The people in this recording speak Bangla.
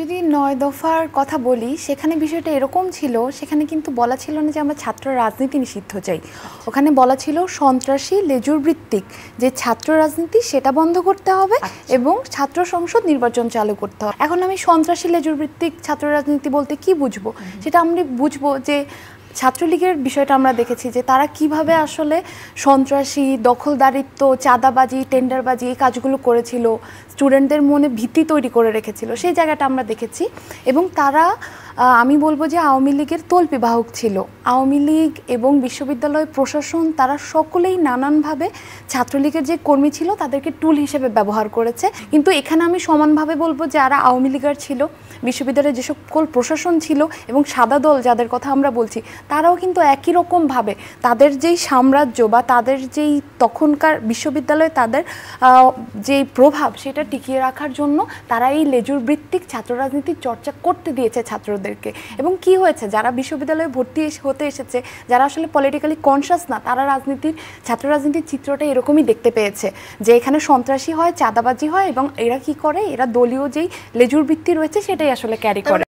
যদি ৯ দফার কথা বলি সেখানে বিষয়টা এরকম ছিল, সেখানে কিন্তু বলা ছিল না যে আমরা ছাত্র রাজনীতি নিষিদ্ধ চাই। ওখানে বলা ছিল সন্ত্রাসী লেজুর ভিত্তিক যে ছাত্র রাজনীতি সেটা বন্ধ করতে হবে এবং ছাত্র সংসদ নির্বাচন চালু করতে হবে। এখন আমি সন্ত্রাসী লেজুর ভিত্তিক ছাত্র রাজনীতি বলতে কি বুঝবো, সেটা আমরা বুঝবো যে ছাত্রলীগের বিষয়টা আমরা দেখেছি যে তারা কিভাবে আসলে সন্ত্রাসী, দখলদারিত্ব, চাঁদাবাজি, টেন্ডারবাজি এই কাজগুলো করেছিল, স্টুডেন্টদের মনে ভীতি তৈরি করে রেখেছিল, সেই জায়গাটা আমরা দেখেছি। এবং তারা আমি বলবো যে আওয়ামী লীগের তল্পিবাহক ছিল। আওয়ামী লীগ এবং বিশ্ববিদ্যালয় প্রশাসন তারা সকলেই নানানভাবে ছাত্রলীগের যে কর্মী ছিল তাদেরকে টুল হিসেবে ব্যবহার করেছে। কিন্তু এখানে আমি সমানভাবে বলবো যারা আওয়ামী লীগের ছিল, বিশ্ববিদ্যালয়ের যে সকল প্রশাসন ছিল এবং সাদা দল যাদের কথা আমরা বলছি, তারাও কিন্তু একই রকমভাবে তাদের যেই সাম্রাজ্য বা তাদের যেই তখনকার বিশ্ববিদ্যালয়ে তাদের যেই প্রভাব সেটা টিকিয়ে রাখার জন্য তারা এই লেজুর ভিত্তিক ছাত্র রাজনীতির চর্চা করতে দিয়েছে ছাত্রদেরকে। এবং কি হয়েছে, যারা বিশ্ববিদ্যালয়ে ভর্তি হতে এসেছে, যারা আসলে পলিটিক্যালি কনসাস না, তারা ছাত্র রাজনীতির চিত্রটা এরকমই দেখতে পেয়েছে যে এখানে সন্ত্রাসী হয়, চাঁদাবাজি হয় এবং এরা কি করে, এরা দলীয় যেই লেজুর ভিত্তি রয়েছে সেটাই আসলে ক্যারি করে।